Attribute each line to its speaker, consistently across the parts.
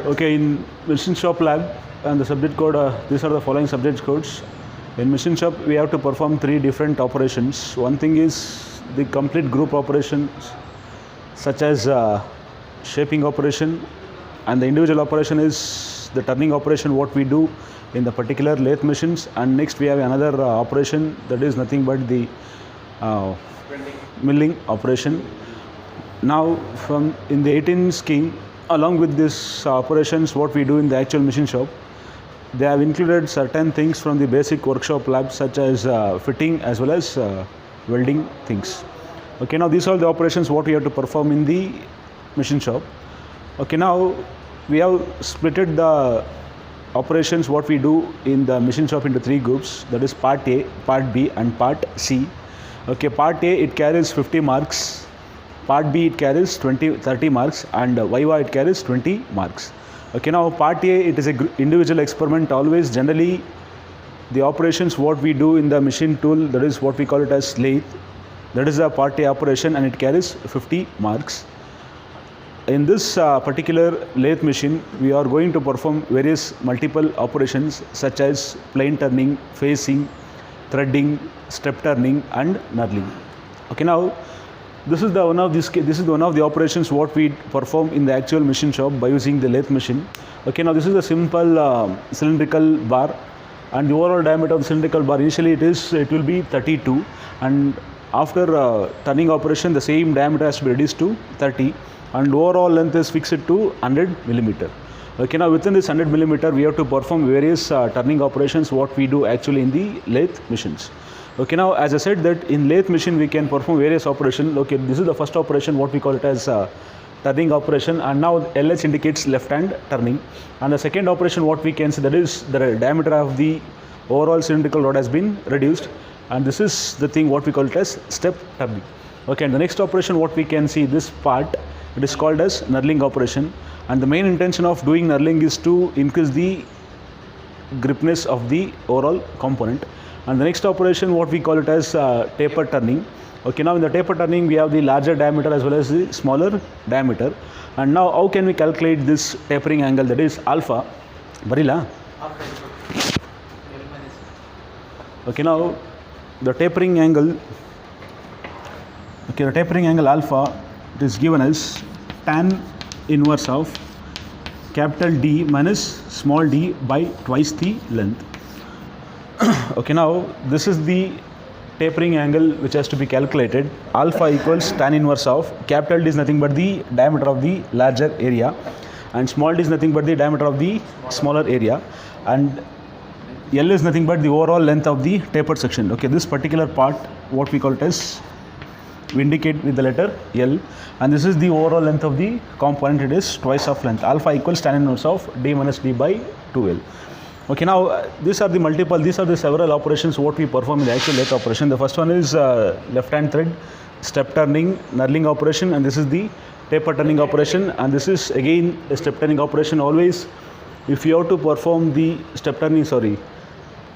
Speaker 1: Okay, in machine shop lab and the subject code, these are the following subject codes. In machine shop, we have to perform 3 different operations. One thing is the complete group operations, such as shaping operation, and the individual operation is the turning operation, what we do in the particular lathe machines. And next we have another operation that is nothing but the milling operation. Now from in the 18 scheme, along with these operations what we do in the actual machine shop, they have included certain things from the basic workshop lab, such as fitting as well as welding things. Okay, now these are the operations what we have to perform in the machine shop. Okay, now we have splitted the operations what we do in the machine shop into 3 groups, that is part A, part B and part C. Okay, part A, it carries 50 marks, part B it carries 30 marks, and Viva it carries 20 marks. Okay, now part A, it is a individual experiment. Always generally the operations what we do in the machine tool, that is what we call it as lathe, that is the part A operation, and it carries 50 marks. In this particular lathe machine, we are going to perform various multiple operations such as plane turning, facing, threading, step turning and knurling. Okay, now this is one of the operations what we perform in the actual machine shop by using the lathe machine. Okay, now this is a simple cylindrical bar, and the overall diameter of the cylindrical bar, initially it will be 32, and after turning operation the same diameter has to be reduced to 30, and overall length is fixed to 100 millimeter. Okay, now within this 100 millimeter we have to perform various turning operations what we do actually in the lathe machines. Okay, now as I said that in lathe machine we can perform various operations. Okay, this is the first operation what we call it as turning operation, and now LH indicates left hand turning. And the second operation what we can see, that is the diameter of the overall cylindrical rod has been reduced, and this is the thing what we call it as step turning. Okay, and the next operation what we can see, this part, it is called as knurling operation, and the main intention of doing knurling is to increase the gripness of the overall component. And the next operation what we call it as taper turning. Okay, now in the taper turning we have the larger diameter as well as the smaller diameter. And now how can we calculate this tapering angle, that is alpha? Barila? Okay, now the tapering angle, okay, the tapering angle alpha, it is given as tan inverse of capital D minus small d by twice the length. Okay, now this is the tapering angle which has to be calculated. Alpha equals tan inverse of capital D is nothing but the diameter of the larger area, and small d is nothing but the diameter of the smaller area, and L is nothing but the overall length of the tapered section. Okay, this particular part what we call it as, we indicate with the letter L, and this is the overall length of the component, it is twice of length. Alpha equals tan inverse of D minus D by 2L. Okay, now these are the several operations what we perform in the actual lathe operation. The first one is left hand thread, step turning, knurling operation, and this is the taper turning operation, and this is again a step turning operation. Always if you have to perform the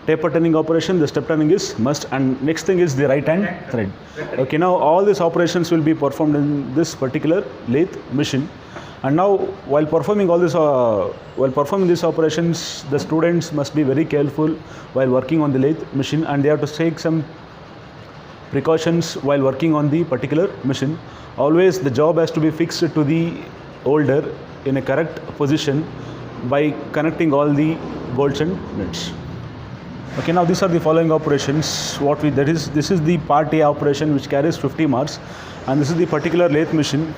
Speaker 1: taper turning operation, the step turning is must, and next thing is the right hand thread. Okay, now all these operations will be performed in this particular lathe machine. And now while performing these operations, the students must be very careful while working on the lathe machine, and they have to take some precautions while working on the particular machine. Always the job has to be fixed to the holder in a correct position by connecting all the bolts and nuts. Okay, now these are the following operations this is the part A operation which carries 50 marks, and this is the particular lathe machine.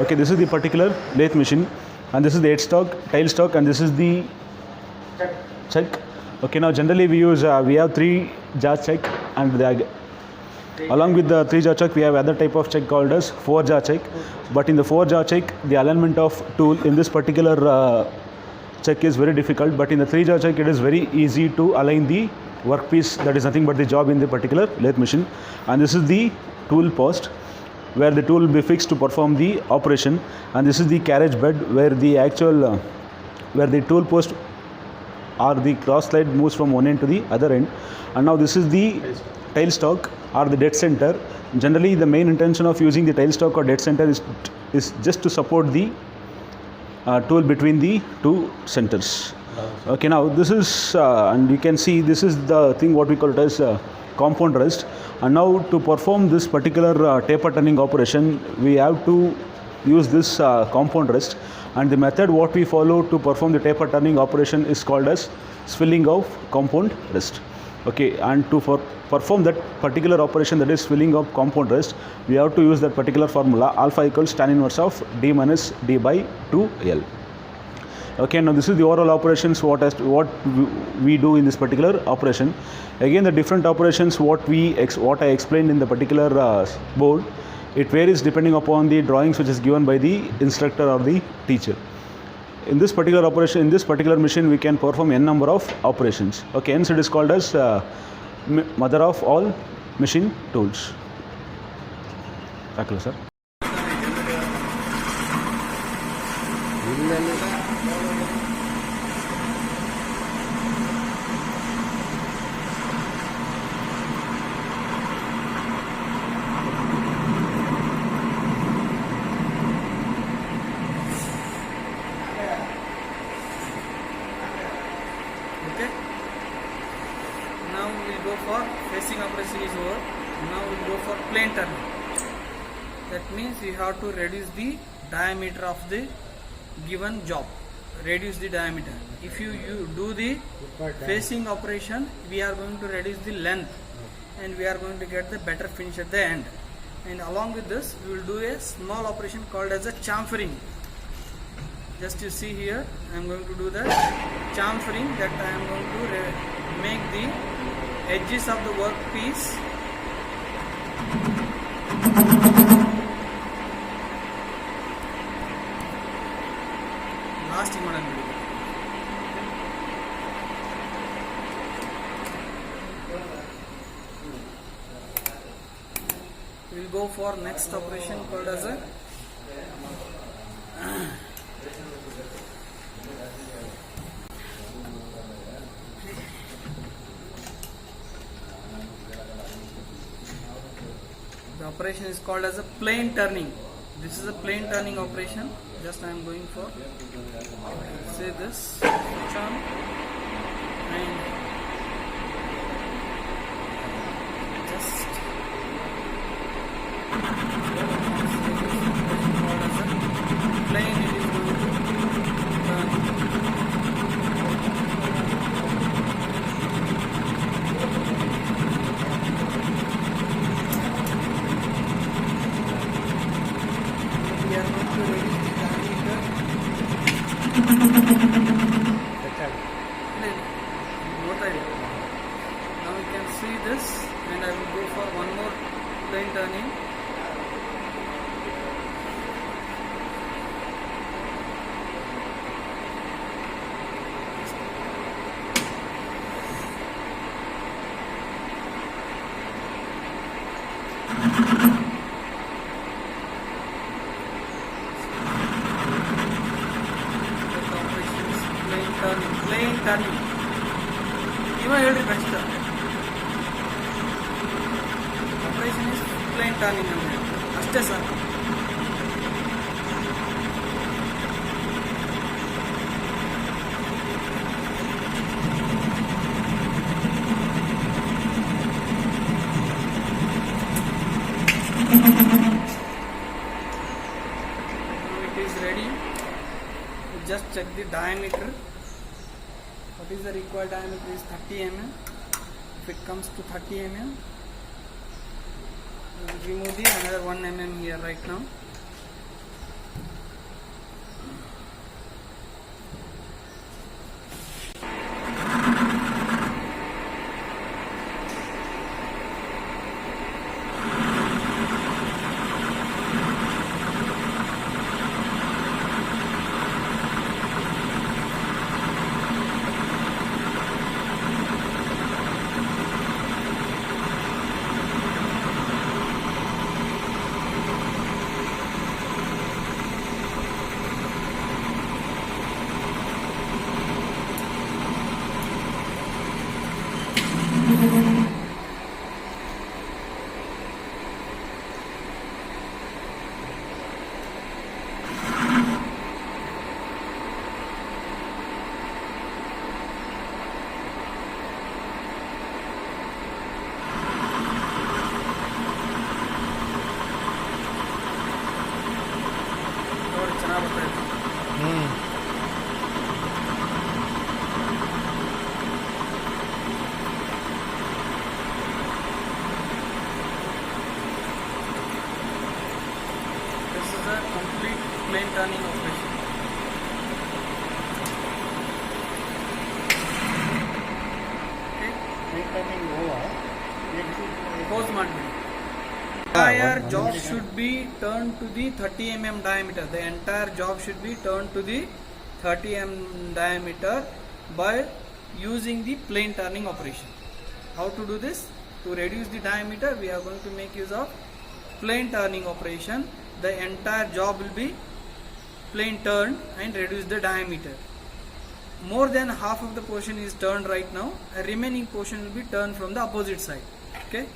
Speaker 1: Okay, this is the particular lathe machine, and this is the headstock, tailstock, and this is the check. Okay, now generally we have 3 jaw check, and along with the 3 jaw check we have other type of check called as 4 jaw check. But in the 4 jaw check, the alignment of tool in this particular check is very difficult, but in the 3 jaw check it is very easy to align the workpiece, that is nothing but the job in the particular lathe machine. And this is the tool post where the tool will be fixed to perform the operation, and this is the carriage bed where the tool post or the cross slide moves from one end to the other end. And now this is the tailstock or the dead center. Generally, the main intention of using the tailstock or dead center is just to support the tool between the two centers. Okay, now this is and you can see this is the thing what we call it as compound rest. And now to perform this particular taper turning operation, we have to use this compound rest, and the method what we follow to perform the taper turning operation is called as swilling of compound rest. Okay, and to perform that particular operation, that is swilling of compound rest, we have to use that particular formula, alpha equals tan inverse of d minus d by 2l. Okay, now this is the overall operations what we do in this particular operation. Again, the different operations what I explained in the particular board, it varies depending upon the drawings which is given by the instructor or the teacher. In this particular operation, in this particular machine, we can perform n number of operations. Okay, hence it is called as mother of all machine tools. Thank you, sir.
Speaker 2: Okay. Now we will go for facing operation is over. Now we will go for plane turning. That means we have to reduce the diameter of the given job. Reduce the diameter. If you do the facing operation, we are going to reduce the length and we are going to get the better finish at the end. And along with this, we will do a small operation called as a chamfering. Just you see here, I am going to do the chamfering, that I am going to make the edges of the workpiece last model. We will go for next operation called as a the operation is called as a plane turning. This is a plane turning operation. Just I am going for say this switch on and just plane it is going to turn. We are going to reduce the diameter. What I do. Now you can see this, and I will go for one more plane turning. Plane turning. Even ಹೇಳಿ best operation is plane turning ಅಂದ್ರೆ ಅಷ್ಟೇ sir. It is ready. Just check the diameter. What is the required diameter is 30 mm. If it comes to 30 mm, we will remove the another 1 mm here right now. This is a complete plane turning operation. Okay,
Speaker 3: Returning over.
Speaker 2: pose mounting. Entire job should be turned to the 30 mm diameter. The entire job should be turned to the 30 mm diameter by using the plane turning operation. How to do this? To reduce the diameter, we are going to make use of plane turning operation. The entire job will be plane turned and reduce the diameter. More than half of the portion is turned right now. A remaining portion will be turned from the opposite side. Okay.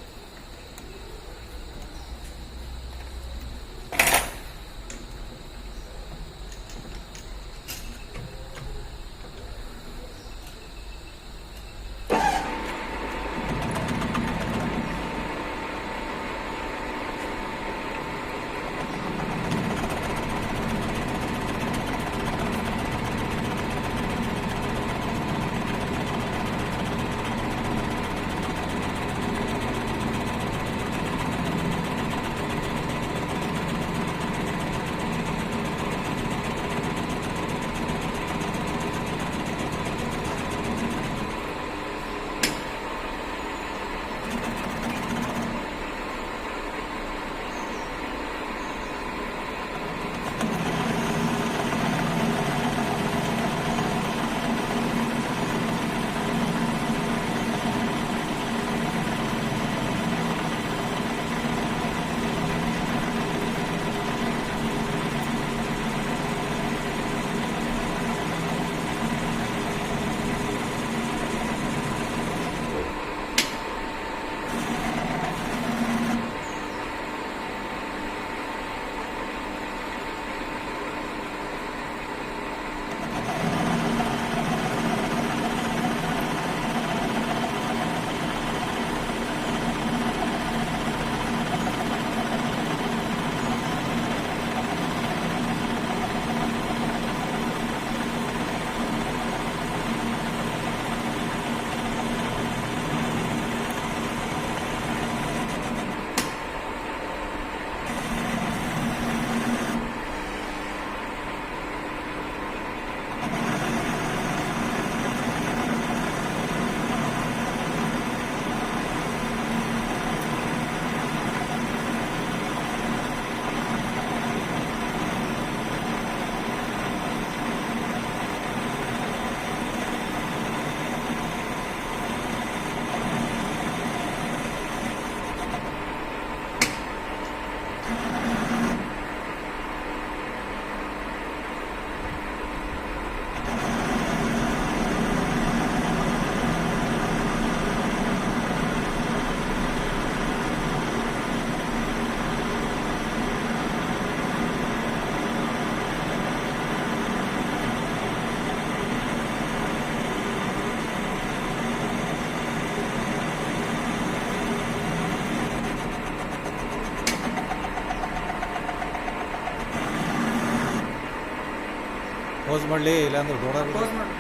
Speaker 3: Pose ಮಾಡಲಿ ಇಲ್ಲಾಂದ್ರೆ ದೊಡ್ಡ
Speaker 2: Pose ಮಾಡಿ.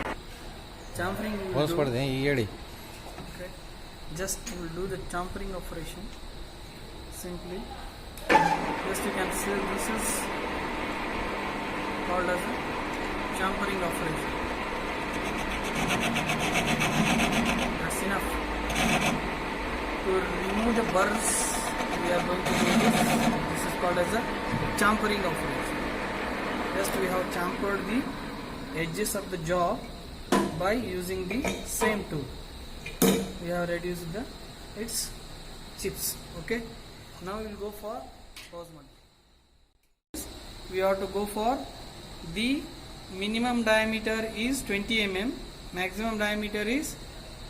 Speaker 2: Chamfering we will
Speaker 3: pose
Speaker 2: do.
Speaker 3: ಮಾಡಿದೆ ಈಗ ಹೇಳಿ.
Speaker 2: Okay. Just we will do the chamfering operation. Simply. Just you can see this is called as a chamfering operation. That's enough. To remove the burrs, we are going to do this. This is called as a chamfering operation. Just we have chamfered the edges of the jaw by using the same tool. We have reduced its chips. Okay. Now we will go for pose mode. We have to go for the minimum diameter is 20 mm, maximum diameter is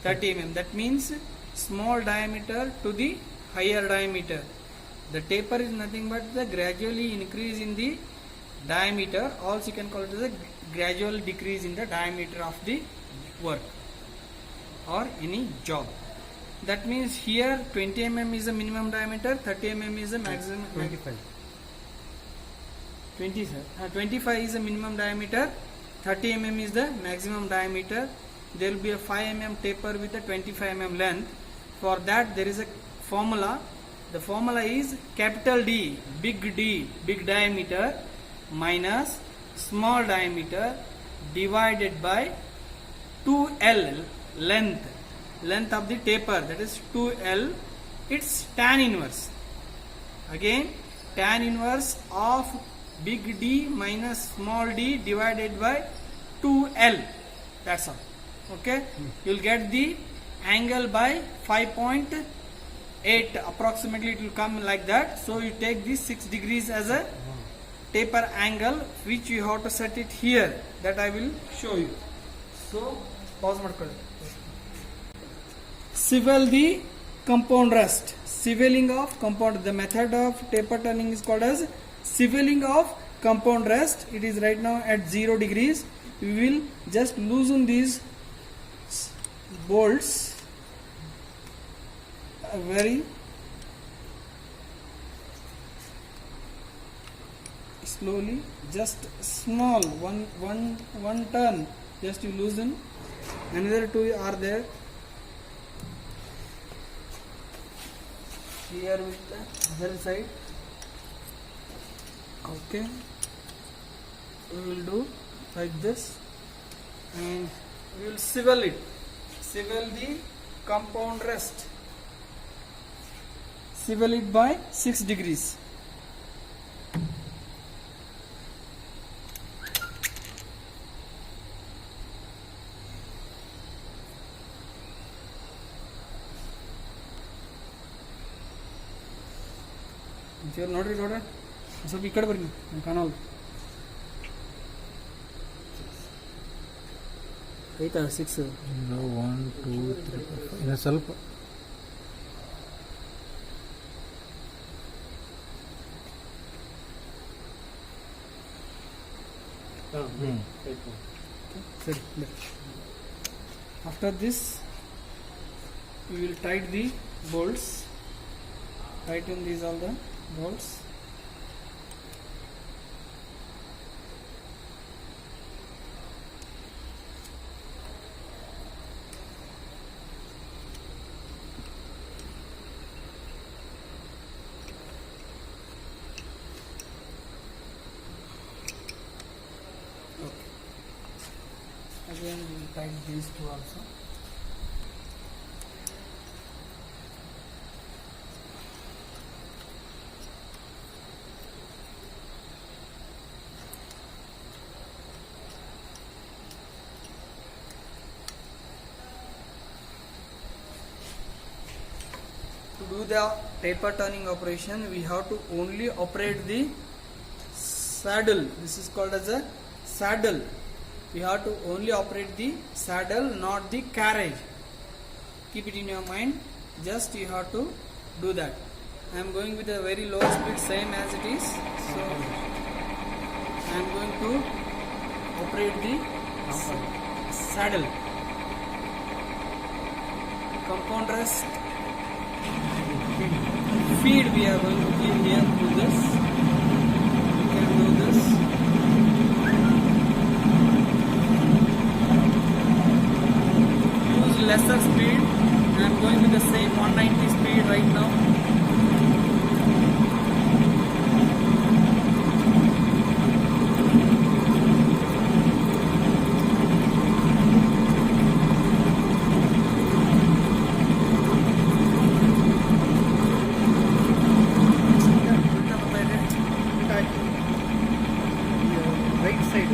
Speaker 2: 30 mm. That means small diameter to the higher diameter. The taper is nothing but the gradually increase in the diameter. Also you can call it as a gradual decrease in the diameter of the work or any job. That means here 20 mm is the minimum diameter, 30 mm is the maximum.
Speaker 3: 25.
Speaker 2: 25 is the minimum diameter, 30 mm is the maximum diameter. There will be a 5 mm taper with a 25 mm length. For that there is a formula. The formula is capital D, big diameter minus small diameter divided by 2L length of the taper, that is 2L. It's tan inverse. Again, tan inverse of big D minus small d divided by 2L. That's all. Okay. You'll get the angle by 5.8 approximately. It will come like that. So you take this 6 degrees as a taper angle, which you have to set it here. That I will show you. So pause ಮಾಡ್ಕೊಳ್ಳಿ. Swivel the compound rest. Swiveling of compound. The method of taper turning is called as swiveling of compound rest. It is right now at 0 degrees. We will just loosen these bolts very slowly, just small one turn, just you loosen. Another two are there here with the other side. Okay, we will do like this and we will swivel it. Swivel the compound rest. Swivel it by 6 degrees. ನೋಡ್ರಿ ನೋಡ್ರಿ ಸ್ವಲ್ಪ ಈ ಕಡೆ ಬರ್ರಿ ನಾನು ಕಾಣಲ್ಲ ಐತಾ 6
Speaker 3: ಇನ್ನು 1 2 3 4 ಇನ್ನು ಸ್ವಲ್ಪ
Speaker 2: ಸರಿ. After this we will tight the bolts. Tighten these all the bolts. Okay. Again we will tighten these two also. To do the taper turning operation, we have to only operate the saddle. This is called as a saddle. We have to only operate the saddle, not the carriage. Keep it in your mind. Just you have to do that. I am going with a very low speed, same as it is. So I am going to operate the saddle. Compound rest. Feed we are going to give here to this. We can do this. Use lesser speed. I am going with the same 190 speed right now. Right side.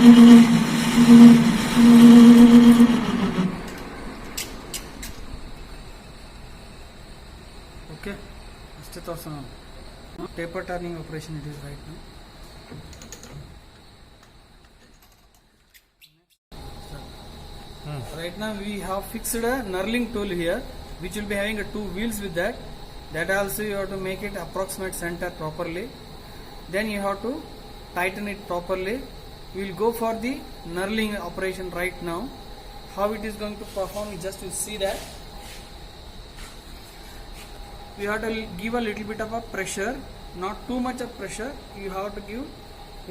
Speaker 2: Okay, ಅಷ್ಟೇ ತೋರಿಸೋಣ. Taper turning operation it is right now. Right now we have fixed a knurling tool here, which will be having a 2 wheels with that. That also you have to make it approximate center properly. Then you have to tighten it properly. We will go for the knurling operation right now. How it is going to perform, just to see that. We have to give a little bit of a pressure, not too much of pressure. You have to give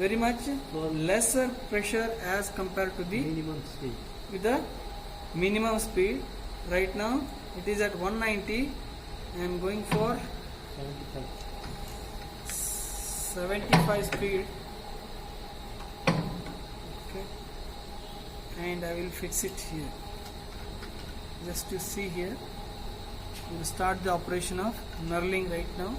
Speaker 2: very much lesser pressure as compared to the minimum speed. With the minimum speed, right now it is at 190. I am going for 75 speed. Okay, and I will fix it here. Just to see here, we will start the operation of knurling right now.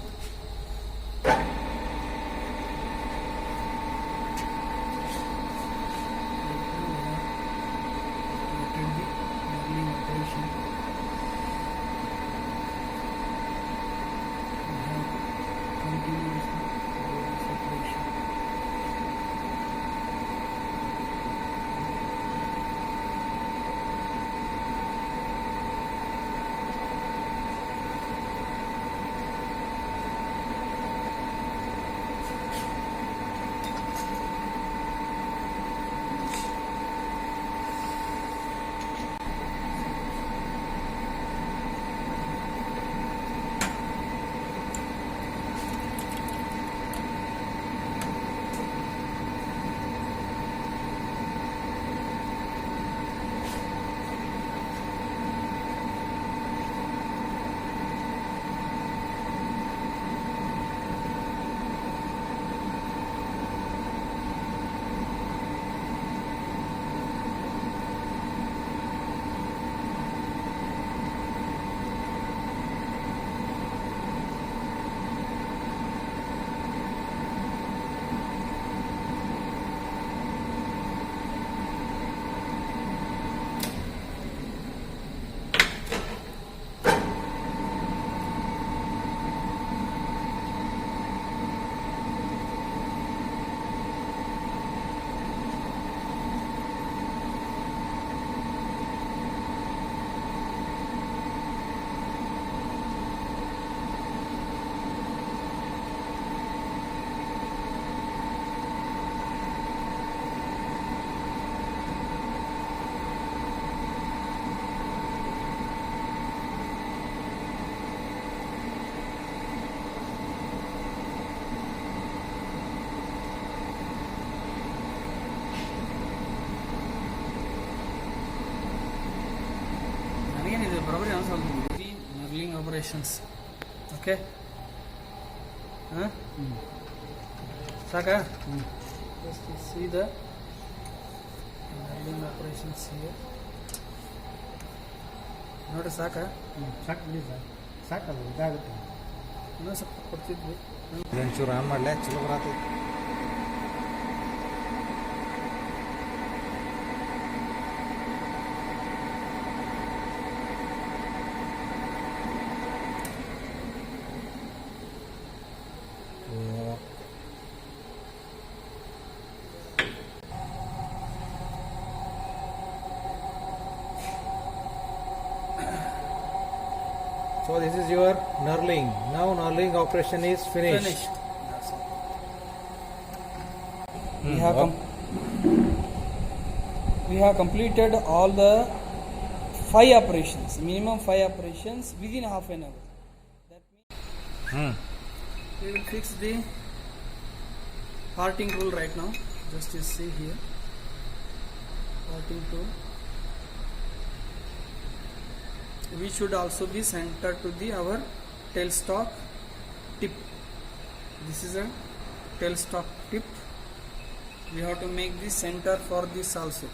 Speaker 2: Knurling operations. Okay. Huh? Saka? Just to see the knurling operations here. Not a Saka?
Speaker 3: ಸಾಕಲ್ಲ ಇದಾಗುತ್ತೆ.
Speaker 2: ಇನ್ನೂ ಸ್ವಲ್ಪ ಕೊಡ್ತಿದ್ವಿ.
Speaker 3: ಒಂಚೂರು on ಮಾಡಲೇ ಚಲೋ ಬರತ್ತೆ. So this is your knurling. Now knurling operation is finished.
Speaker 2: Finished. We have completed all the 5 operations, minimum 5 operations within half an hour. That means we will fix the parting tool right now. Just you see here, parting tool. We should also be centered to the our tailstock tip. This is a tailstock tip. We have to make the center for this also.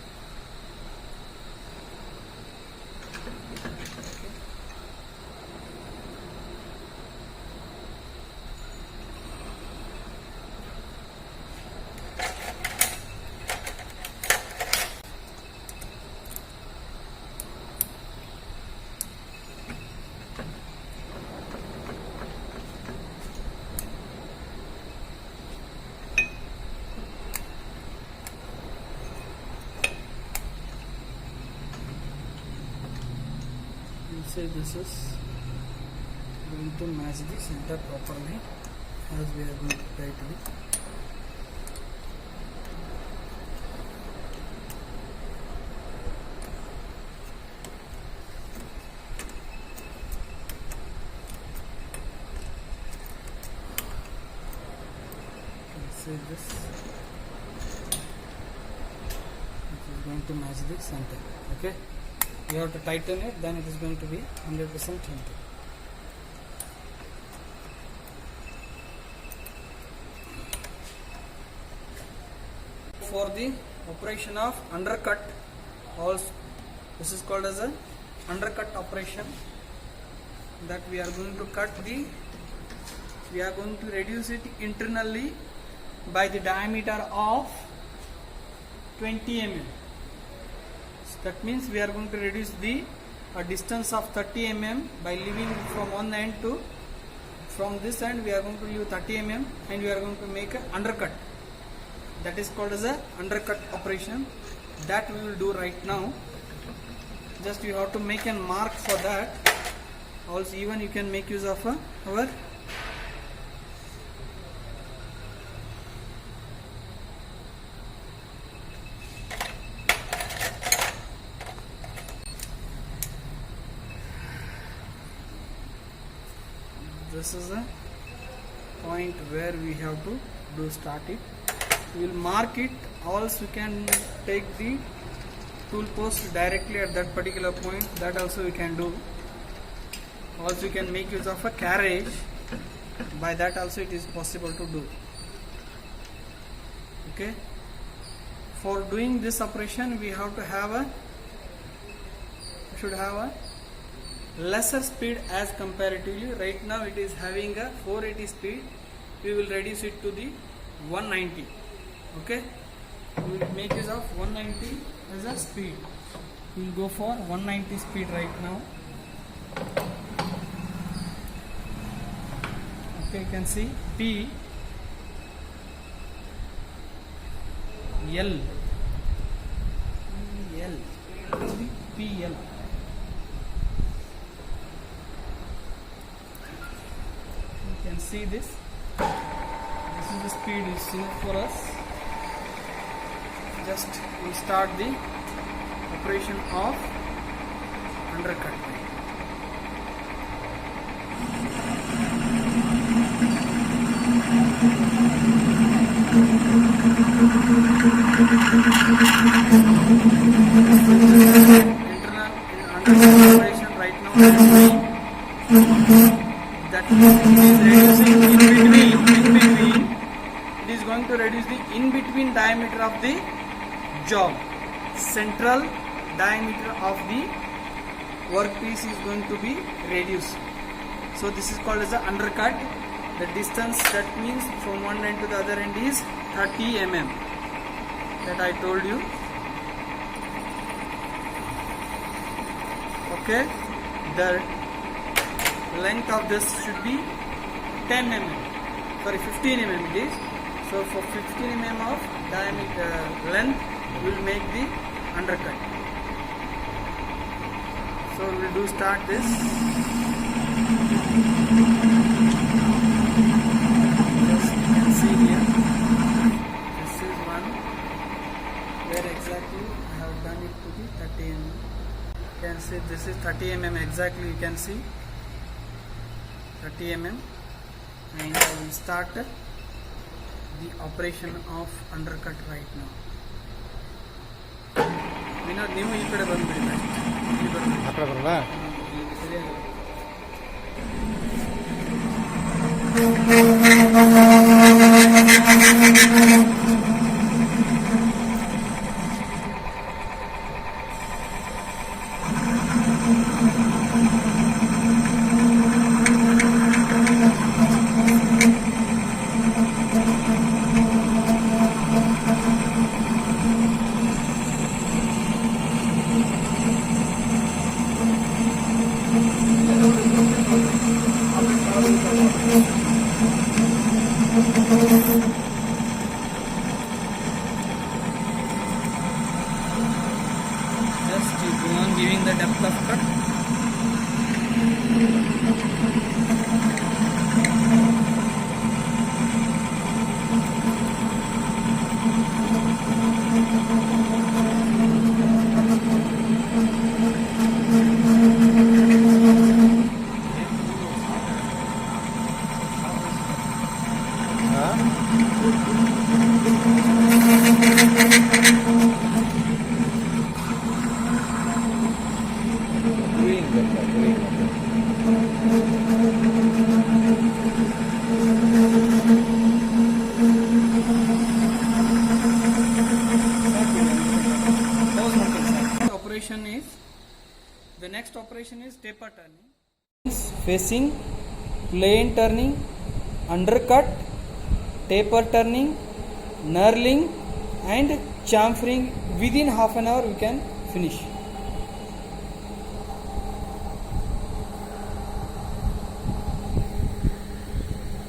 Speaker 2: say this is going to match the center properly as we are going to try to do. Say this, it is going to match the center. Okay, you have to tighten it, then it is going to be 100% tightened. For the operation of undercut, also this is called as a undercut operation, that we are going to reduce it internally by the diameter of 20 mm. So that means we are going to reduce the distance of 30 mm by leaving from one end to, from this end we are going to leave 30 mm and we are going to make an undercut. That is called as a undercut operation, that we will do right now. Just you have to make a mark for that. Also even you can make use of our this is a point where we have to do start it. We will mark it. Also we can take the tool post directly at that particular point, that also we can do. Also you can make use of a carriage, by that also it is possible to do. Okay, for doing this operation we have to have should have a lesser speed as comparatively. Right now it is having a 480 speed, we will reduce it to the 190. Okay, we will make use of 190 as a speed. We will go for 190 speed right now. Okay, you can see P L P L. You can see this. This is the speed is enough for us. Just we start the operation of undercut. Internal undercut operation right now that is reducing in between. It is going to reduce the in between diameter of the job. Central diameter of the workpiece is going to be reduced. So this is called as the undercut. The distance, that means from one end to the other end, is 30 mm, that I told you. Okay, the length of this should be 10 mm, sorry 15 mm it is. So for 15 mm of diameter length we will make the undercut. So we will do start this. Just you can see here, this is one where exactly I have done it to the 30 mm. You can see this is 30 mm exactly, you can see 30 mm, and I will start the operation of undercut right now. Vinod ನೀವು ಈ ಕಡೆ ಬಂದ್ಬಿಡಿ, ಇಲ್ಲಿ ಬರ್ಬಿಡಿ.
Speaker 3: ಆ ಕಡೆ ಬರಲ್ಲ?
Speaker 2: ಸರಿಯಾಗಿ just you go on giving the depth of cut. The next operation is taper turning. Facing, plane turning, undercut, taper turning, knurling and chamfering. Within half an hour we can finish.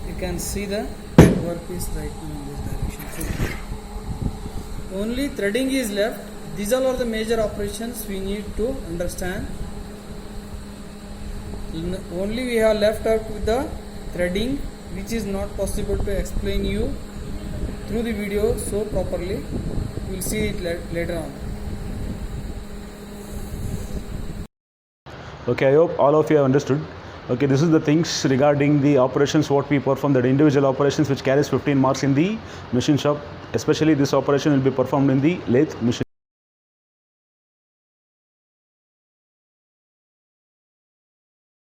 Speaker 2: You can see the workpiece right now in this direction. So only threading is left. These all are the major operations we need to understand. Only we have left out with the threading, which is not possible to explain you through the video so properly. You will see it later on.
Speaker 1: Okay, I hope all of you have understood. Okay, this is the things regarding the operations what we perform, that individual operations which carries 15 marks in the machine shop. Especially this operation will be performed in the lathe machine.